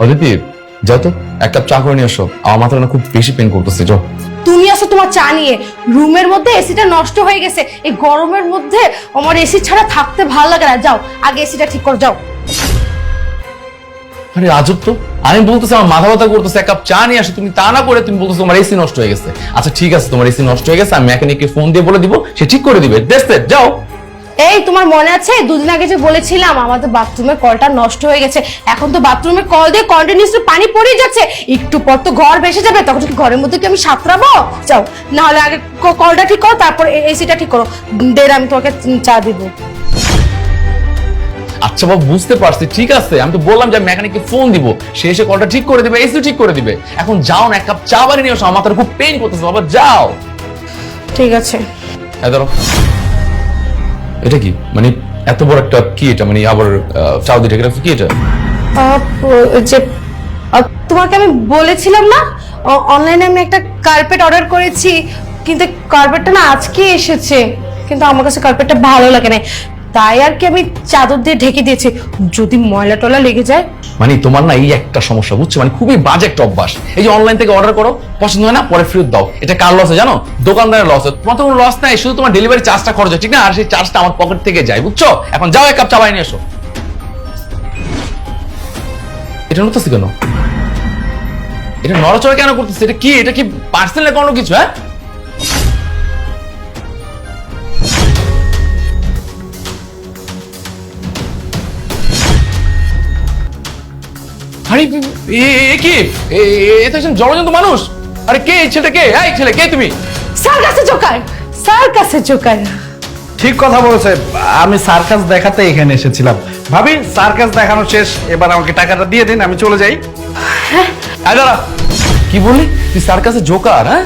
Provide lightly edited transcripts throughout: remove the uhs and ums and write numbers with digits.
অদিতি যাও তো এক কাপ চা করে নিয়ে আসো, আমার মাথাটা না খুব বেশি পেন করতেছে। যাও। তুমি আসো তোমার চা নিয়ে। রুমের মধ্যে এসিটা নষ্ট হয়ে গেছে, এই গরমের মধ্যে আমার এসি ছাড়া থাকতে ভালো লাগে না। যাও আগে এসিটা ঠিক করো, যাও। আরে আজব তো, আমি বলতেছি আমার মাথা ব্যথা করতেছে, এক কাপ চা নিয়ে আসো, তুমি তা না করে তুমি বলতেছো তোমার এসি নষ্ট হয়ে গেছে। আচ্ছা ঠিক আছে, তোমার এসি নষ্ট হয়ে গেছে, আমি মেকানিককে ফোন দিয়ে বলে দিব, সে ঠিক করে দিবে। যাও। এই তোমার মনে আছে দুদিন আগে যে বলেছিলাম আমাদের বাথরুমের কলটা নষ্ট হয়ে গেছে? এখন তো বাথরুমের কল দিয়ে কন্টিনিউসলি পানি পড়েই যাচ্ছে, একটু পর তো ঘর ভেসে যাবে, তখন কি ঘরের মধ্যে কি আমি সাঁতরাবো? যাও, না হলে আগে কলটা ঠিক করো, তারপর এসিটা ঠিক করো, দেন আমি তোমাকে চা দিব। আচ্ছা বাবু, বুঝতে পারছি, ঠিক আছে, আমি তো বললাম যে মেকানিককে ফোন দিব, সে এসে কলটা ঠিক করে দিবে, এসি ঠিক করে দিবে। এখন যাও না, এক কাপ চা বানিয়ে নিয়ে আসো, আমার মাথাটা খুব পেইন করতেছে বাবা, যাও। ঠিক আছে। ধরো, এটা কি মানে এত বড় একটা কি এটা, মানে আবার চাও দিতে গেলে কি এটা? যে তোমাকে আমি বলেছিলাম না অনলাইনে আমি একটা কার্পেট অর্ডার করেছি, কিন্তু কার্পেটটা না আজকে এসেছে, কিন্তু আমার কাছে কার্পেটটা ভালো লাগে না, তাই আর কি আমি চাদর দিয়ে ঢেকে দিয়েছি, যদি ময়লা টলা লেগে যায়। মানে তোমার না এই একটা সমস্যা, বুঝছো, মানে খুবই বাজে একটা অভ্যাস। এই যে অনলাইন থেকে অর্ডার করো, পছন্দ হয় না, পরে ফেরত দাও। এটা কার লস জানো? দোকানদারের লস। তোমার তো কোনো লস নাই, শুধু তোমার ডেলিভারি চার্জটা খরচ হয়, ঠিক না? আর সেই চার্জটা আমার পকেট থেকে যায়, বুঝছো? এখন যাও এক কাপ চা বানিয়ে নিয়ে এসো। এটা নড়তেছে কেন? এটা নড়াচড়া কেন করতেছে? এটা কি? এটা কি পার্সেনাল কোনো কিছু? হ্যাঁ, আরে এ কি? এ তো একজন জড়জন্ত মানুষ। আরে কে এই ছেলেটা? কে এই ছেলে? কে তুমি? সার্কাসে জোকার, সার্কাসে জোকার। ঠিক কথা বলেছে, আমি সার্কাস দেখাতে এখানে এসেছিলাম। ভাবি সার্কাস দেখানো শেষ, এবার আমাকে টাকাটা দিয়ে দিন, আমি চলে যাই। আয় দাঁড়া, কি বললি তুই সার্কাসে জোকার? হ্যাঁ,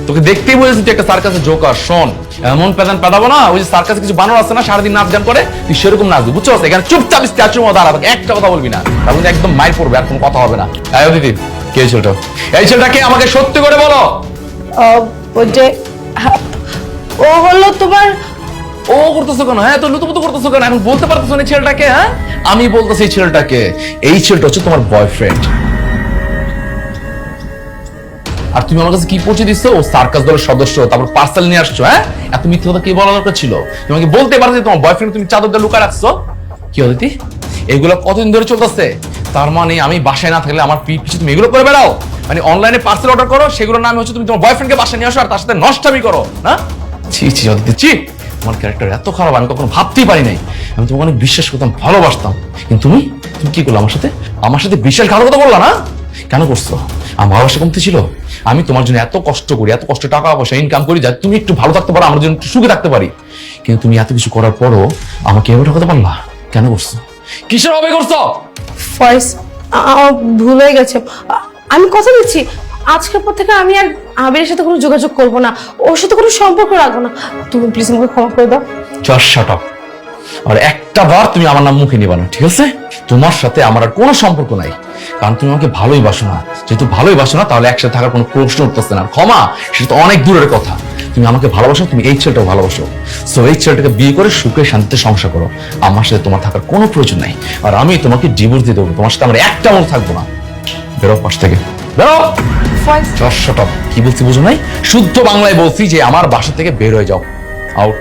তোকে দেখতেই বলেছি তুই একটা সার্কাসে জোকার। শোন, এমন প্যাদান পেদাবো না, ওই যে সার্কাসে কিছু বানর আছে না সারাদিন নাচ গান করে, তুই সেরকম নাচবি, বুঝছো? এখানে চুপচাপ স্ট্যাচুর মতো দাঁড়াবে, একটা কথা বলবি না, তার মধ্যে একদম মাইর পড়বে, আর কোনো কথা হবে না। আয় দিদি, কে এই ছেলেটা? এই ছেলেটাকে আমাকে সত্যি করে বলো। ওই যে ও হলো তোমার। ও করতেছো কেন? হ্যাঁ, তো লুতুপুতু করতেছো কেন? এখন বলতে পারতেছো না ছেলেটাকে? হ্যাঁ, আমি বলতেছি এই ছেলেটাকে। এই ছেলেটা হচ্ছে তোমার বয়ফ্রেন্ড। আর তুমি আমার কাছে কি পৌঁছে দিচ্ছ? ও সার্কাস দলের সদস্য, তারপর পার্সেল নিয়ে আসছো। হ্যাঁ, এত মিথ্যে কথা কি বলা দরকার ছিল? তোমাকে বলতে পারো যে তোমার বয়ফ্রেন্ড তুমি চাদর দিয়ে লুকা রাখছো। কি অদিতি, এগুলো কতদিন ধরে চলতেছে? তার মানে আমি বাসায় না থাকলে আমার পিছে তুমি এগুলো করে বেড়াও? মানে অনলাইনে পার্সেল অর্ডার করো, সেগুলোর নাম হচ্ছে তুমি তোমার বয়ফ্রেন্ডকে বাসায় নিয়ে আসো আর তার সাথে নষ্টামি করো না? ছি ছি অদিতি, ছি, তোমার ক্যারেক্টার এত খারাপ আমি কখনো ভাবতেই পারি নাই। আমি তোমাকে অনেক বিশ্বাস করতাম, ভালোবাসতাম, কিন্তু তুমি তুমি কি করলো আমার সাথে? আমার সাথে বিশ্বাসঘাতকতা করলা না? কেন করছো? আমার ভালোবাসা কমতে ছিল? আমি তোমার জন্য এত কষ্ট করি, এত কষ্ট টাকা পয়সা ইনকাম করি, যাতে তুমি একটু ভালো থাকতে পারো, আমার জন্য একটু সুখে থাকতে পারি, কিন্তু তুমি এত কিছু করার পরও আমাকে এভাবে ঠকাতে পারলা? কেন করছো? কিসের হবে করছো? ফয়েজ, আমার ভুল হয়ে গেছে, আমি কথা দিচ্ছি আজকের পর থেকে আমি আর আবিরের সাথে কোনো যোগাযোগ করব না, ওর সাথে কোনো সম্পর্ক রাখবো না, তুমি প্লিজ আমাকে ক্ষমা করে দাও। Just shut up. আর একটা বার তুমি আমার নাম মুখে নিবা না, ঠিক আছে? তোমার সাথে আমার আর কোনো সম্পর্ক নাই, কারণ তুমি আমাকে ভালোই বাসো না। যেহেতু ভালোই বাসো না, তাহলে একসাথে থাকার কোনো প্রশ্ন উঠতেছে না। ক্ষমা সেটা তো অনেক দূরের কথা। তুমি আমাকে ভালোবাসো, তুমি এই ছেলেটাও ভালোবাসো, সো এই ছেলেটাকে বিয়ে করে সুখে শান্তিতে সংসার করো। আমার সাথে তোমার থাকার কোনো প্রয়োজন নাই, আর আমি তোমাকে ডিভোর্স দিয়ে দেবো। তোমার সাথে আমার একটা মন থাকবো না। বেরো পাশ থেকে, বেরো। Faiz, just shut up. কি বলছি বুঝো নাই? শুদ্ধ বাংলায় বলছি যে আমার বাসা থেকে বের হয়ে যাও, আউট।